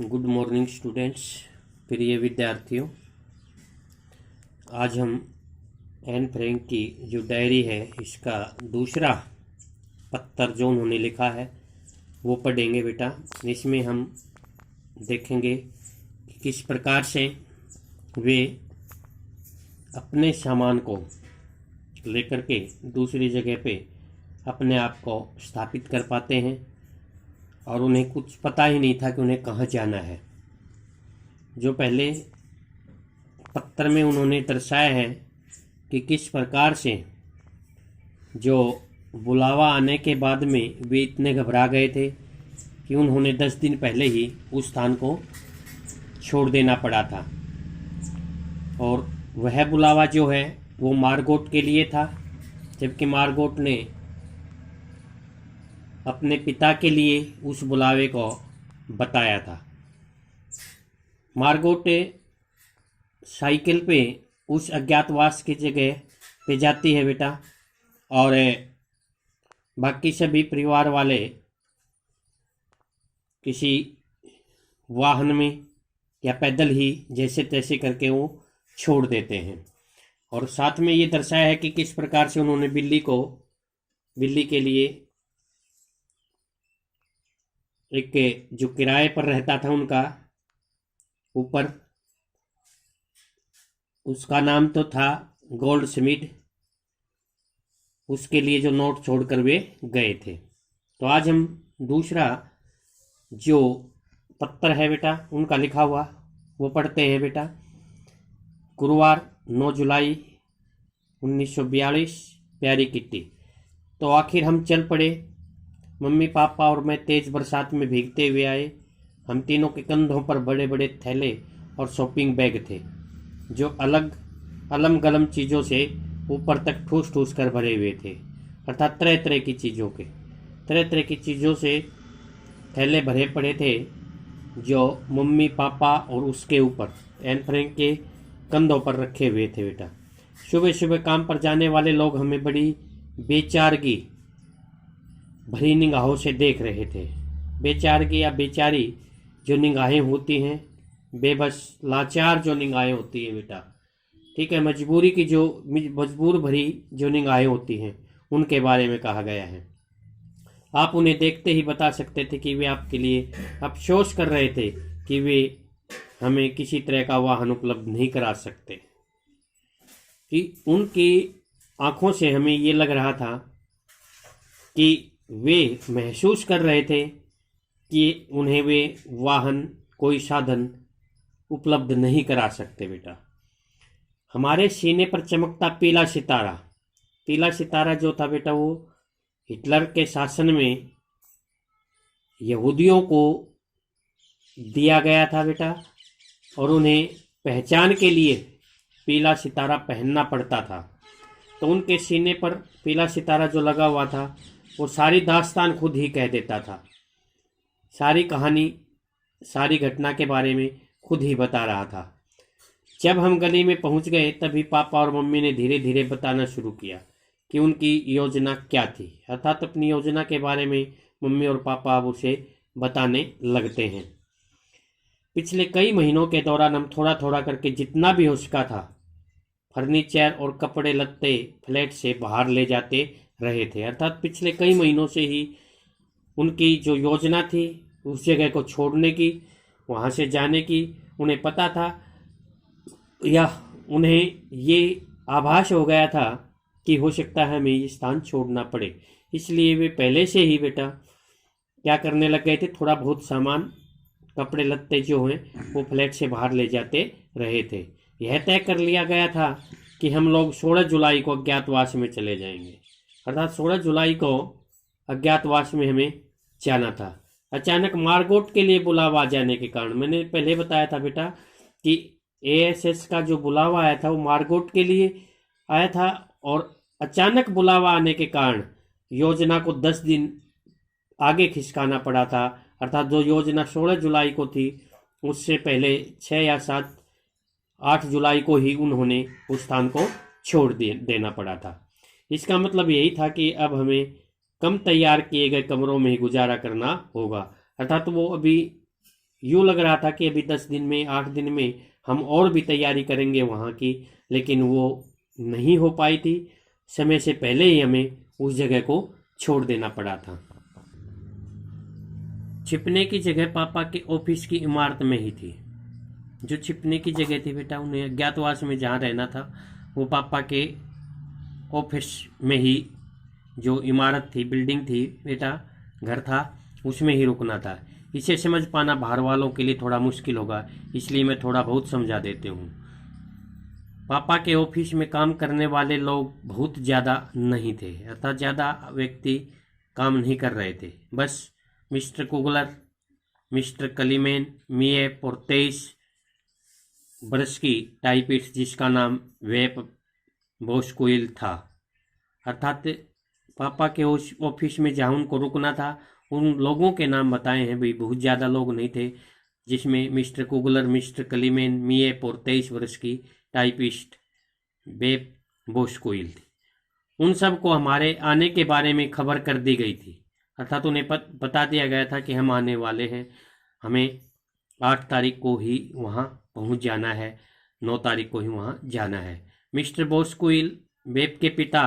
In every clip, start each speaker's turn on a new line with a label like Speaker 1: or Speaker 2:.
Speaker 1: Good morning students, प्रिय विद्यार्थियों। आज हम एन फ्रैंक की जो डायरी है इसका दूसरा पत्र जो उन्होंने लिखा है वो पढ़ेंगे बेटा। इसमें हम देखेंगे कि किस प्रकार से वे अपने सामान को लेकर के दूसरी जगह पे अपने आप को स्थापित कर पाते हैं और उन्हें कुछ पता ही नहीं था कि उन्हें कहाँ जाना है। जो पहले पत्र में उन्होंने दर्शाया है कि किस प्रकार से जो बुलावा आने के बाद में वे इतने घबरा गए थे कि उन्होंने 10 दिन पहले ही उस स्थान को छोड़ देना पड़ा था। और वह बुलावा जो है वो मार्गोट के लिए था, जबकि मार्गोट ने अपने पिता के लिए उस बुलावे को बताया था। मार्गोट साइकिल पे उस अज्ञातवास की जगह पे जाती है बेटा, और बाकी सभी परिवार वाले किसी वाहन में या पैदल ही जैसे तैसे करके वो छोड़ देते हैं। और साथ में ये दर्शाया है कि किस प्रकार से उन्होंने बिल्ली के लिए एक जो किराए पर रहता था उनका ऊपर, उसका नाम तो था गोल्ड स्मिथ, उसके लिए जो नोट छोड़कर वे गए थे। तो आज हम दूसरा जो पत्र है बेटा उनका लिखा हुआ वो पढ़ते हैं बेटा। गुरुवार 9 जुलाई 1942, प्यारी किट्टी। तो आखिर हम चल पड़े। मम्मी पापा और मैं तेज बरसात में भीगते हुए आए। हम तीनों के कंधों पर बड़े बड़े थैले और शॉपिंग बैग थे जो अलम गलम चीज़ों से ऊपर तक ठूस ठूस कर भरे हुए थे, अर्थात तरह तरह की चीज़ों से थैले भरे पड़े थे जो मम्मी पापा और उसके ऊपर एन फ्रैंक के कंधों पर रखे हुए थे बेटा। सुबह सुबह काम पर जाने वाले लोग हमें बड़ी बेचारगी भरी निगाहों से देख रहे थे। बेचारगी या बेचारी जो निगाहें होती हैं, बेबस लाचार जो निगाहें होती हैं बेटा, ठीक है, मजबूरी की जो मजबूर भरी जो निगाहें होती हैं उनके बारे में कहा गया है। आप उन्हें देखते ही बता सकते थे कि वे आपके लिए अफसोस कर रहे थे कि वे हमें किसी तरह का वाहन उपलब्ध नहीं करा सकते। कि उनकी आंखों से हमें ये लग रहा था कि वे महसूस कर रहे थे कि उन्हें वे वाहन कोई साधन उपलब्ध नहीं करा सकते बेटा। हमारे सीने पर चमकता पीला सितारा जो था बेटा वो हिटलर के शासन में यहूदियों को दिया गया था बेटा, और उन्हें पहचान के लिए पीला सितारा पहनना पड़ता था। तो उनके सीने पर पीला सितारा जो लगा हुआ था वो सारी दास्तान खुद ही कह देता था, सारी कहानी सारी घटना के बारे में खुद ही बता रहा था। जब हम गली में पहुंच गए तभी पापा और मम्मी ने धीरे धीरे बताना शुरू किया कि उनकी योजना क्या थी, अर्थात अपनी योजना के बारे में मम्मी और पापा अब उसे बताने लगते हैं। पिछले कई महीनों के दौरान हम थोड़ा थोड़ा करके जितना भी हो सका था फर्नीचर और कपड़े लत्ते फ्लैट से बाहर ले जाते रहे थे। अर्थात पिछले कई महीनों से ही उनकी जो योजना थी उस जगह को छोड़ने की, वहाँ से जाने की, उन्हें पता था या उन्हें ये आभास हो गया था कि हो सकता है हमें ये स्थान छोड़ना पड़े। इसलिए वे पहले से ही बेटा क्या करने लग गए थे, थोड़ा बहुत सामान कपड़े लत्ते जो हैं वो फ्लैट से बाहर ले जाते रहे थे। यह तय कर लिया गया था कि हम लोग 16 जुलाई को अज्ञातवास में चले जाएंगे, अर्थात 16 जुलाई को अज्ञातवास में हमें जाना था। अचानक मार्गोट के लिए बुलावा आ जाने के कारण, मैंने पहले बताया था बेटा कि एएसएस का जो बुलावा आया था वो मार्गोट के लिए आया था, और अचानक बुलावा आने के कारण योजना को 10 दिन आगे खिसकाना पड़ा था। अर्थात जो योजना 16 जुलाई को थी उससे पहले 6 या 8 जुलाई को ही उन्होंने उस स्थान को छोड़ देना पड़ा था। इसका मतलब यही था कि अब हमें कम तैयार किए गए कमरों में ही गुजारा करना होगा, अर्थात वो अभी यूँ लग रहा था कि अभी 10 दिन में 8 दिन में हम और भी तैयारी करेंगे वहाँ की, लेकिन वो नहीं हो पाई थी। समय से पहले ही हमें उस जगह को छोड़ देना पड़ा था। छिपने की जगह पापा के ऑफिस की इमारत में ही थी। जो छिपने की जगह थी बेटा, उन्हें अज्ञातवास में जहाँ रहना था वो पापा के ऑफिस में ही, जो इमारत थी, बिल्डिंग थी बेटा, घर था, उसमें ही रुकना था। इसे समझ पाना बाहर वालों के लिए थोड़ा मुश्किल होगा, इसलिए मैं थोड़ा बहुत समझा देती हूँ। पापा के ऑफिस में काम करने वाले लोग बहुत ज़्यादा नहीं थे, अर्थात ज़्यादा व्यक्ति काम नहीं कर रहे थे। बस मिस्टर कुगलर, मिस्टर कलीमेन, मिए और 23 बरस की टाइपिस्ट जिसका नाम वेब बोस्कुइल था। अर्थात पापा के उस ऑफिस में जहाँ उनको रुकना था, उन लोगों के नाम बताए हैं भाई। बहुत ज़्यादा लोग नहीं थे, जिसमें मिस्टर कुगलर, मिस्टर कलीमेन, मिए और 23 वर्ष की टाइपिस्ट बेब बोस्कुइल थी। उन सबको हमारे आने के बारे में खबर कर दी गई थी, अर्थात उन्हें बता दिया गया था कि हम आने वाले हैं, हमें 8 तारीख को ही वहाँ पहुँच जाना है, 9 तारीख को ही वहाँ जाना है। मिस्टर बोस्कुइल बेब के पिता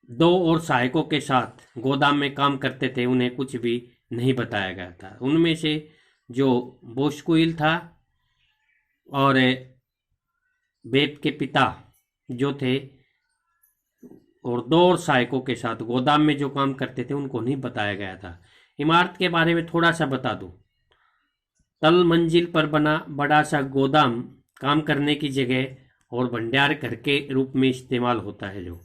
Speaker 1: 2 और सहायकों के साथ गोदाम में काम करते थे, उन्हें कुछ भी नहीं बताया गया था। उनमें से जो बोस्कुइल था और बेब के पिता जो थे और 2 और सहायकों के साथ गोदाम में जो काम करते थे, उनको नहीं बताया गया था। इमारत के बारे में थोड़ा सा बता दूं। तल मंजिल पर बना बड़ा सा गोदाम काम करने की जगह और भंडार घर के रूप में इस्तेमाल होता है। जो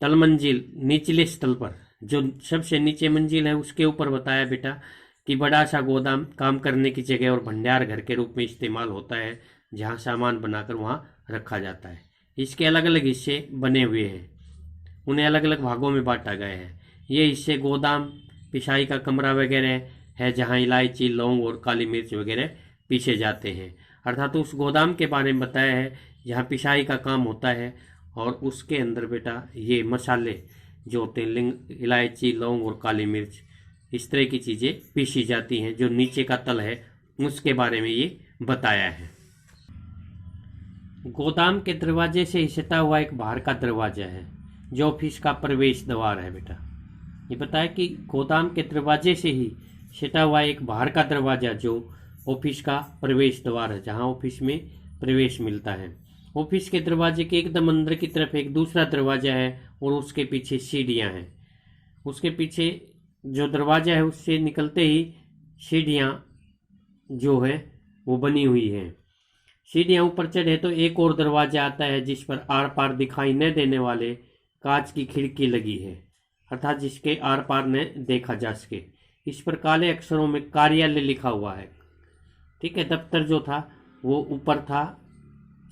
Speaker 1: तल मंजिल निचले स्थल पर, जो सबसे नीचे मंजिल है, उसके ऊपर बताया बेटा कि बड़ा सा गोदाम काम करने की जगह और भंडार घर के रूप में इस्तेमाल होता है, जहाँ सामान बनाकर वहाँ रखा जाता है। इसके अलग अलग हिस्से बने हुए हैं, उन्हें अलग अलग भागों में बांटा गया है। ये हिस्से गोदाम, पिसाई का कमरा वगैरह है, जहाँ इलायची, लौंग और काली मिर्च वगैरह पीसे जाते हैं। अर्थात उस गोदाम के बारे में बताया है जहाँ पिसाई का काम होता है, और उसके अंदर बेटा ये मसाले जो होते हैं, इलायची, लौंग और काली मिर्च, इस तरह की चीज़ें पीसी जाती हैं। जो नीचे का तल है उसके बारे में ये बताया है। गोदाम के दरवाजे से सटा हुआ एक बाहर का दरवाजा है, जो ऑफिस का प्रवेश द्वार है बेटा। ये बताया कि गोदाम के दरवाजे से ही सटा हुआ एक बाहर का दरवाजा, जो ऑफिस का प्रवेश द्वार है, जहाँ ऑफिस में प्रवेश मिलता है। ऑफिस के दरवाजे के एकदम अंदर की तरफ एक दूसरा दरवाजा है और उसके पीछे सीढ़ियाँ हैं। उसके पीछे जो दरवाजा है उससे निकलते ही सीढ़ियाँ जो है वो बनी हुई हैं। सीढ़ियाँ ऊपर चढ़े तो एक और दरवाजा आता है, जिस पर आर पार दिखाई न देने वाले कांच की खिड़की लगी है, अर्थात जिसके आर पार न देखा जा सके। इस पर काले अक्षरों में कार्यालय लिखा हुआ है। ठीक है, दफ्तर जो था वो ऊपर था,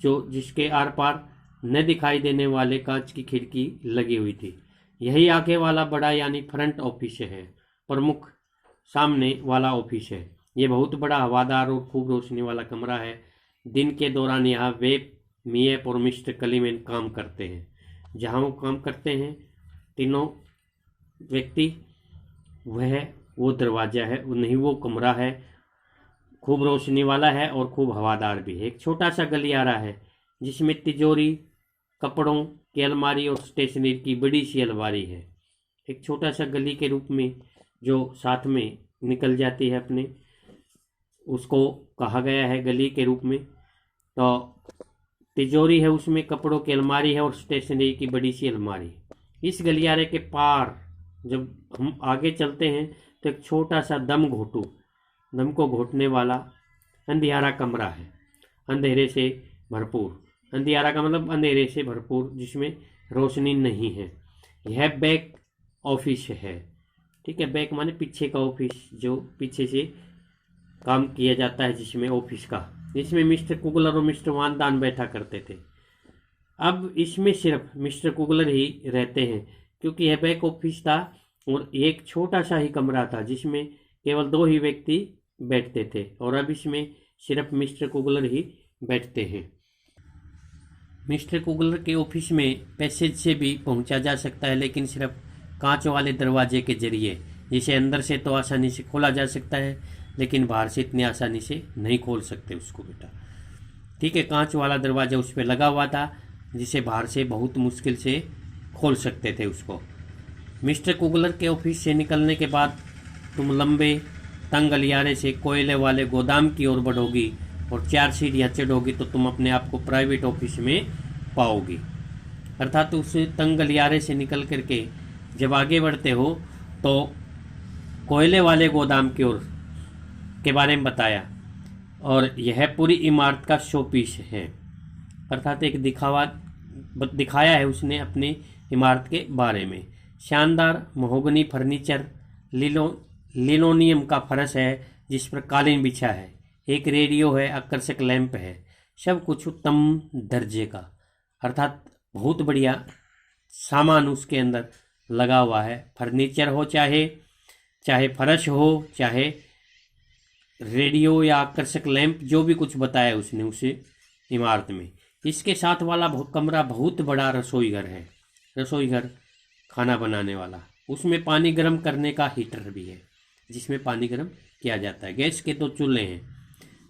Speaker 1: जो जिसके आर पार न दिखाई देने वाले कांच की खिड़की लगी हुई थी। यही आगे वाला बड़ा यानी फ्रंट ऑफिस है, प्रमुख सामने वाला ऑफिस है। ये बहुत बड़ा, हवादार और खूब रोशनी वाला कमरा है। दिन के दौरान यहाँ वेब, मिएप और मिस्टर कलीमेन काम करते हैं। जहाँ वो काम करते हैं तीनों व्यक्ति, वह वो दरवाजा है, वो नहीं, वो कमरा है, खूब रोशनी वाला है और खूब हवादार भी है। एक छोटा सा गलियारा है जिसमें तिजोरी, कपड़ों की अलमारी और स्टेशनरी की बड़ी सी अलमारी है। एक छोटा सा गली के रूप में जो साथ में निकल जाती है अपने, उसको कहा गया है गली के रूप में। तो तिजोरी है, उसमें कपड़ों की अलमारी है और स्टेशनरी की बड़ी सी अलमारी। इस गलियारे के पार जब हम आगे चलते हैं तो एक छोटा सा दम को घोटने वाला अंधियारा कमरा है, अंधेरे से भरपूर। अंधियारा का मतलब अंधेरे से भरपूर, जिसमें रोशनी नहीं है। यह बैक ऑफिस है। ठीक है, बैक माने पीछे का ऑफिस, जो पीछे से काम किया जाता है जिसमें ऑफिस का। इसमें मिस्टर कुगलर और मिस्टर वानदान बैठा करते थे। अब इसमें सिर्फ मिस्टर कुगलर ही रहते हैं, क्योंकि यह बैक ऑफिस था और एक छोटा सा ही कमरा था जिसमें केवल 2 ही व्यक्ति बैठते थे, और अब इसमें सिर्फ मिस्टर कुगलर ही बैठते हैं। मिस्टर कुगलर के ऑफिस में पैसेज से भी पहुंचा जा सकता है, लेकिन सिर्फ कांच वाले दरवाजे के जरिए। जिसे अंदर से तो आसानी से खोला जा सकता है, लेकिन बाहर से इतनी आसानी से नहीं खोल सकते उसको बेटा। ठीक है, कांच वाला दरवाज़ा उस पर लगा हुआ था, जिसे बाहर से बहुत मुश्किल से खोल सकते थे उसको। मिस्टर कुगलर के ऑफिस से निकलने के बाद तुम लंबे तंग गलियारे से कोयले वाले गोदाम की ओर बढ़ोगी और 4 सीढ़ियाँ चढ़ोगी तो तुम अपने आप को प्राइवेट ऑफिस में पाओगी। अर्थात उस तंग गलियारे से निकल करके जब आगे बढ़ते हो तो कोयले वाले गोदाम की ओर के बारे में बताया, और यह पूरी इमारत का शो पीस है। अर्थात एक दिखाया है उसने अपनी इमारत के बारे में। शानदार महोगनी फर्नीचर, लिनोनियम का फर्श है जिस पर कालीन बिछा है, एक रेडियो है, आकर्षक लैंप है, सब कुछ उत्तम दर्जे का। अर्थात बहुत बढ़िया सामान उसके अंदर लगा हुआ है। फर्नीचर हो, चाहे फर्श हो, चाहे रेडियो या आकर्षक लैंप, जो भी कुछ बताया उसने उसे इमारत में। इसके साथ वाला कमरा बहुत बड़ा रसोई घर खाना बनाने वाला। उसमें पानी गर्म करने का हीटर भी है जिसमें पानी गर्म किया जाता है। गैस के 2 चूल्हे हैं,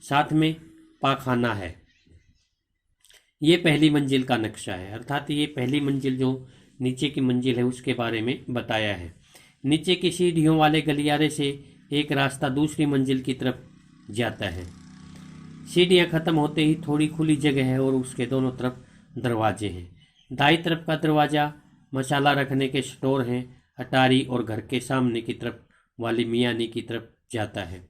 Speaker 1: साथ में पाखाना है। ये पहली मंजिल का नक्शा है। अर्थात ये पहली मंजिल जो नीचे की मंजिल है उसके बारे में बताया है। नीचे की सीढ़ियों वाले गलियारे से एक रास्ता दूसरी मंजिल की तरफ जाता है। सीढ़ियाँ खत्म होते ही थोड़ी खुली जगह है और उसके दोनों तरफ दरवाजे हैं। दाईं तरफ का दरवाज़ा मसाला रखने के स्टोर हैं, अटारी और घर के सामने की तरफ वाली मियानी की तरफ जाता है।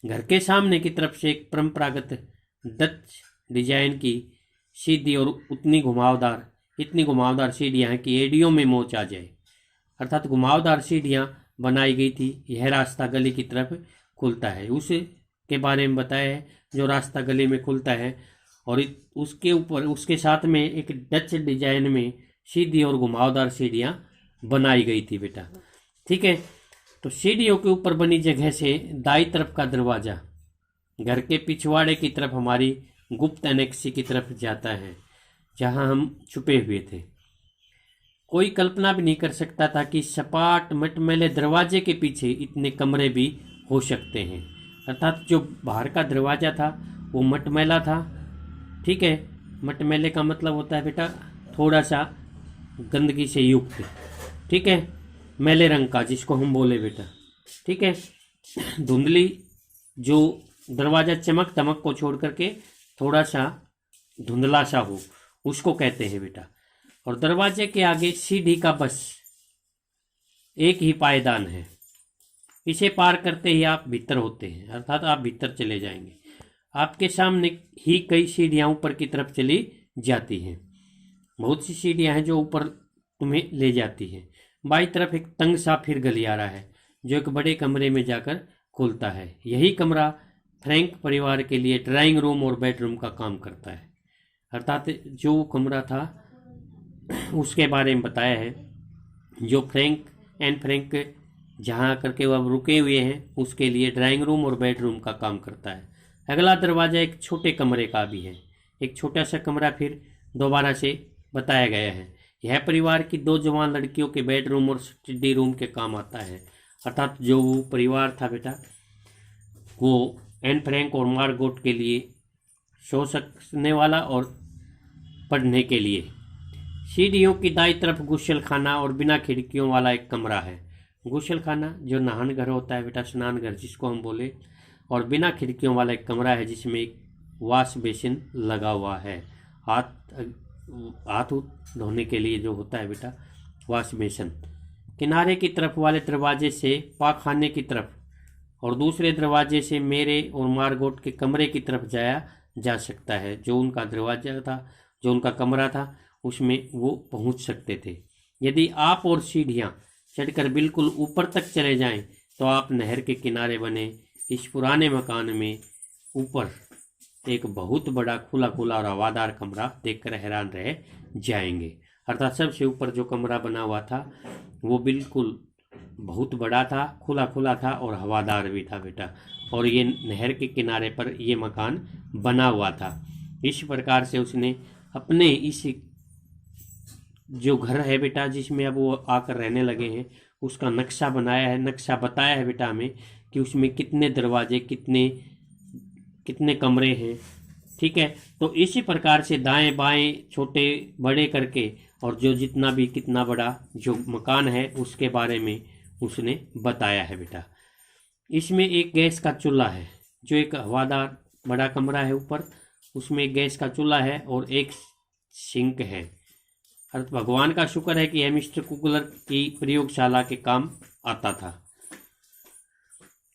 Speaker 1: घर के सामने की तरफ से एक परंपरागत डच डिजाइन की सीधी और इतनी घुमावदार सीढ़ियाँ हैं कि एडियो में मोच आ जाए। अर्थात घुमावदार सीढ़ियाँ बनाई गई थी। यह रास्ता गली की तरफ खुलता है। उसके बारे में बताया है जो रास्ता गली में खुलता है, और उसके ऊपर उसके साथ में एक डच डिजाइन में सीधी और घुमावदार सीढ़ियाँ बनाई गई थी बेटा। ठीक है, तो सीढ़ियों के ऊपर बनी जगह से दाईं तरफ का दरवाज़ा घर के पिछवाड़े की तरफ हमारी गुप्त एनेक्सी की तरफ जाता है, जहां हम छुपे हुए थे। कोई कल्पना भी नहीं कर सकता था कि सपाट मटमैले दरवाजे के पीछे इतने कमरे भी हो सकते हैं। अर्थात जो बाहर का दरवाज़ा था वो मटमैला था। ठीक है, मटमैले का मतलब होता है बेटा थोड़ा सा गंदगी से युक्त। ठीक है, मैले रंग का जिसको हम बोले बेटा। ठीक है, धुंधली जो दरवाज़ा चमक दमक को छोड़ करके थोड़ा सा धुंधला सा हो उसको कहते हैं बेटा। और दरवाजे के आगे सीढ़ी का बस एक ही पायदान है। इसे पार करते ही आप भीतर होते हैं, अर्थात आप भीतर चले जाएंगे। आपके सामने ही कई सीढ़ियाँ ऊपर की तरफ चली जाती हैं। बहुत सी सीढ़ियाँ हैं जो ऊपर तुम्हें ले जाती हैं। बाईं तरफ एक तंग सा फिर गलियारा है जो एक बड़े कमरे में जाकर खुलता है। यही कमरा फ्रैंक परिवार के लिए ड्राइंग रूम और बेडरूम का काम करता है। अर्थात जो कमरा था उसके बारे में बताया है, जो फ्रैंक जहाँ करके वो अब रुके हुए हैं उसके लिए ड्राइंग रूम और बेडरूम का काम करता है। अगला दरवाज़ा एक छोटे कमरे का भी है। एक छोटा सा कमरा फिर दोबारा से बताया गया है। यह परिवार की 2 जवान लड़कियों के बेडरूम और स्टडी रूम के काम आता है। अर्थात जो वो परिवार था बेटा वो एन फ्रैंक और मार्गोट के लिए सो सकने वाला और पढ़ने के लिए। सीढ़ियों की दाईं तरफ गुसल खाना और बिना खिड़कियों वाला एक कमरा है। गुसल खाना जो नहान घर होता है बेटा, स्नान घर जिसको हम बोले, और बिना खिड़कियों वाला एक कमरा है जिसमें एक वॉश बेसिन लगा हुआ है। हाथ धोने के लिए जो होता है बेटा वॉश बेसिन। किनारे की तरफ वाले दरवाजे से पाखाने की तरफ और दूसरे दरवाजे से मेरे और मार्गोट के कमरे की तरफ जाया जा सकता है। जो उनका दरवाजा था, जो उनका कमरा था, उसमें वो पहुंच सकते थे। यदि आप और सीढ़ियाँ चढ़कर बिल्कुल ऊपर तक चले जाएं तो आप नहर के किनारे बने इस पुराने मकान में ऊपर एक बहुत बड़ा खुला और हवादार कमरा देखकर हैरान रह जाएंगे। अर्थात सबसे ऊपर जो कमरा बना हुआ था वो बिल्कुल बहुत बड़ा था, खुला था और हवादार भी था बेटा। और ये नहर के किनारे पर ये मकान बना हुआ था। इस प्रकार से उसने अपने इस जो घर है बेटा जिसमें अब वो आकर रहने लगे हैं उसका नक्शा बनाया है, नक्शा बताया है बेटा हमें कि उसमें कितने दरवाजे, कितने कितने कमरे हैं। ठीक है, तो इसी प्रकार से दाएं बाएं छोटे बड़े करके और जो जितना भी कितना बड़ा जो मकान है उसके बारे में उसने बताया है बेटा। इसमें एक गैस का चूल्हा है, जो एक हवादार बड़ा कमरा है ऊपर, उसमें एक गैस का चूल्हा है और एक सिंक है। अर्थ भगवान का शुक्र है कि यह मिस्टर कुगलर की प्रयोगशाला के काम आता था।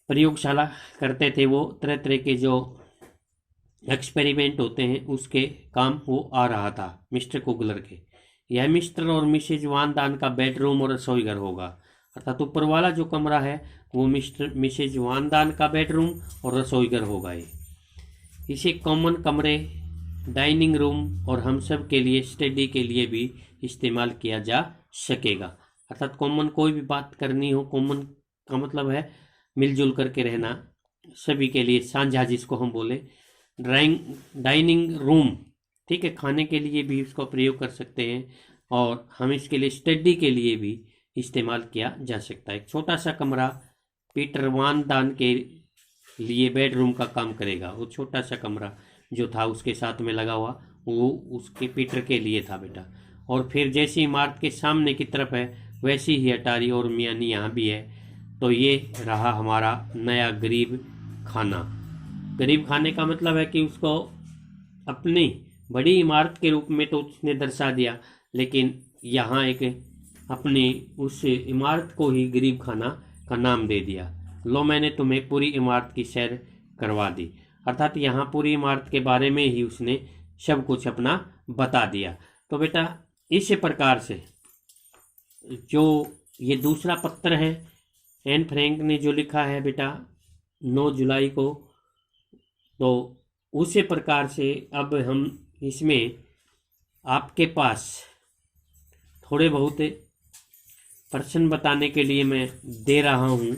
Speaker 1: प्रयोगशाला करते थे वो, तरह तरह के जो एक्सपेरिमेंट होते हैं उसके काम वो आ रहा था मिस्टर कुगलर के। यह मिस्टर और मिसेज वान दान का बेडरूम और रसोई घर होगा, अर्थात ऊपर वाला जो कमरा है वो मिस्टर मिसेज वान दान का बेडरूम और रसोई घर होगा। ये इसे कॉमन कमरे, डाइनिंग रूम और हम सब के लिए स्टडी के लिए भी इस्तेमाल किया जा सकेगा। अर्थात कॉमन कोई भी बात करनी हो, कॉमन का मतलब है मिलजुल करके रहना, सभी के लिए साझा जिसको हम बोले। डाइनिंग रूम, ठीक है, खाने के लिए भी इसका प्रयोग कर सकते हैं और हम इसके लिए स्टडी के लिए भी इस्तेमाल किया जा सकता है। एक छोटा सा कमरा पीटर वान दान के लिए बेडरूम का काम करेगा। वो छोटा सा कमरा जो था उसके साथ में लगा हुआ वो उसके पीटर के लिए था बेटा। और फिर जैसी इमारत के सामने की तरफ है वैसी ही अटारी और मियानी यहाँ भी है। तो ये रहा हमारा नया गरीब खाना। गरीब खाने का मतलब है कि उसको अपनी बड़ी इमारत के रूप में तो उसने दर्शा दिया, लेकिन यहाँ एक अपनी उस इमारत को ही गरीब खाना का नाम दे दिया। लो मैंने तुम्हें पूरी इमारत की सैर करवा दी, अर्थात यहाँ पूरी इमारत के बारे में ही उसने सब कुछ अपना बता दिया। तो बेटा इस प्रकार से जो ये दूसरा पत्र है एन फ्रैंक ने जो लिखा है बेटा 9 जुलाई को, तो उसी प्रकार से अब हम इसमें आपके पास थोड़े बहुत प्रश्न बताने के लिए मैं दे रहा हूँ।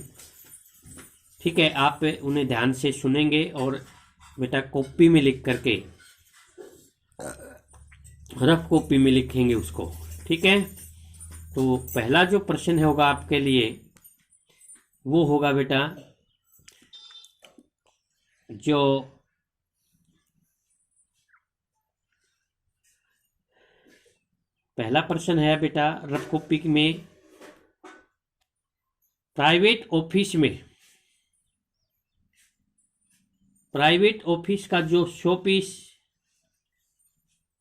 Speaker 1: ठीक है, आप उन्हें ध्यान से सुनेंगे और बेटा कॉपी में लिख करके, रफ कॉपी में लिखेंगे उसको। ठीक है, तो पहला जो प्रश्न होगा आपके लिए वो होगा बेटा, जो पहला प्रश्न है बेटा रफ कॉपी में, प्राइवेट ऑफिस का जो शोपीस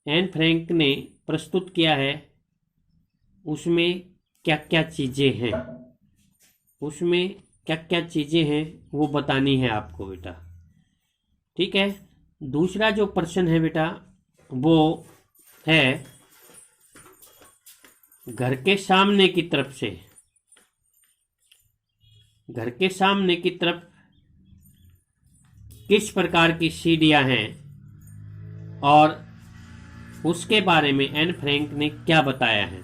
Speaker 1: एन फ्रैंक ने प्रस्तुत किया है उसमें क्या क्या चीज़ें हैं, उसमें क्या क्या चीज़ें हैं वो बतानी है आपको बेटा। ठीक है, दूसरा जो प्रश्न है बेटा वो है घर के सामने की तरफ से, घर के सामने की तरफ किस प्रकार की सीढ़ियां हैं और उसके बारे में एन फ्रैंक ने क्या बताया है।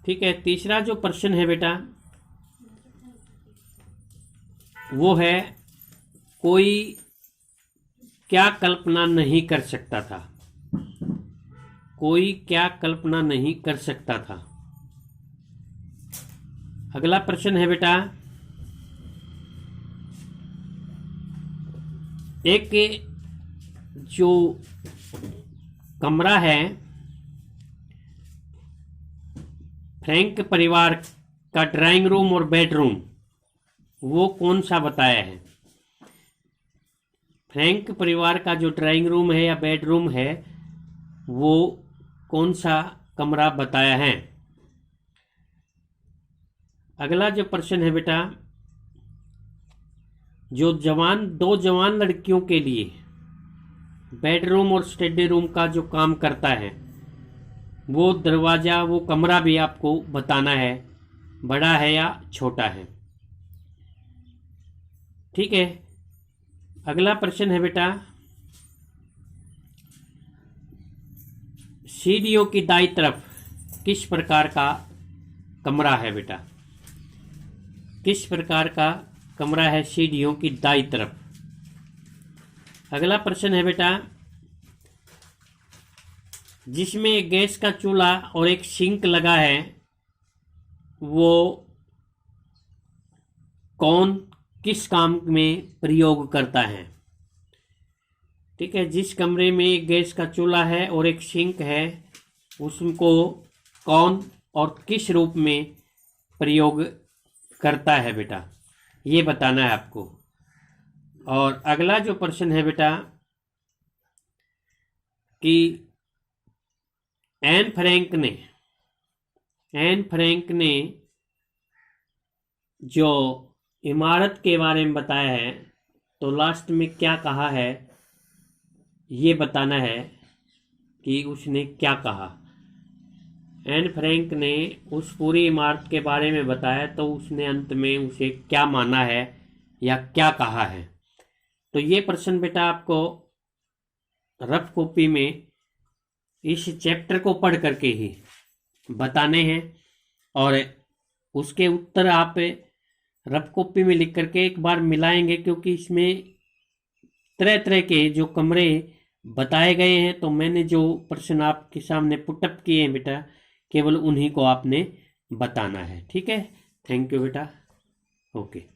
Speaker 1: ठीक है, तीसरा जो प्रश्न है बेटा वो है कोई क्या कल्पना नहीं कर सकता था, कोई क्या कल्पना नहीं कर सकता था। अगला प्रश्न है बेटा, एक जो कमरा है फ्रैंक परिवार का, ड्राइंग रूम और बेडरूम, वो कौन सा बताया है। फ्रैंक परिवार का जो ड्राइंग रूम है या बेडरूम है वो कौन सा कमरा बताया है। अगला जो प्रश्न है बेटा, जो दो जवान लड़कियों के लिए बेडरूम और स्टडी रूम का जो काम करता है वो दरवाजा, वो कमरा भी आपको बताना है, बड़ा है या छोटा है। ठीक है, अगला प्रश्न है बेटा, सीढ़ियों की दाईं तरफ किस प्रकार का कमरा है बेटा, किस प्रकार का कमरा है सीढ़ियों की दाईं तरफ। अगला प्रश्न है बेटा, जिसमें गैस का चूल्हा और एक सिंक लगा है वो कौन किस काम में प्रयोग करता है। ठीक है, जिस कमरे में एक गैस का चूल्हा है और एक सिंक है, उसको कौन और किस रूप में प्रयोग करता है बेटा, ये बताना है आपको। और अगला जो प्रश्न है बेटा कि एन फ्रैंक ने जो इमारत के बारे में बताया है, तो लास्ट में क्या कहा है ये बताना है कि उसने क्या कहा। एन फ्रैंक ने उस पूरी इमारत के बारे में बताया, तो उसने अंत में उसे क्या माना है या क्या कहा है। तो ये प्रश्न बेटा आपको रफ कॉपी में इस चैप्टर को पढ़ करके ही बताने हैं, और उसके उत्तर आप रफ कॉपी में लिख करके एक बार मिलाएंगे, क्योंकि इसमें तरह तरह के जो कमरे बताए गए हैं। तो मैंने जो प्रश्न आपके सामने पुटअप किए हैं बेटा, केवल उन्हीं को आपने बताना है। ठीक है, थैंक यू बेटा। ओके।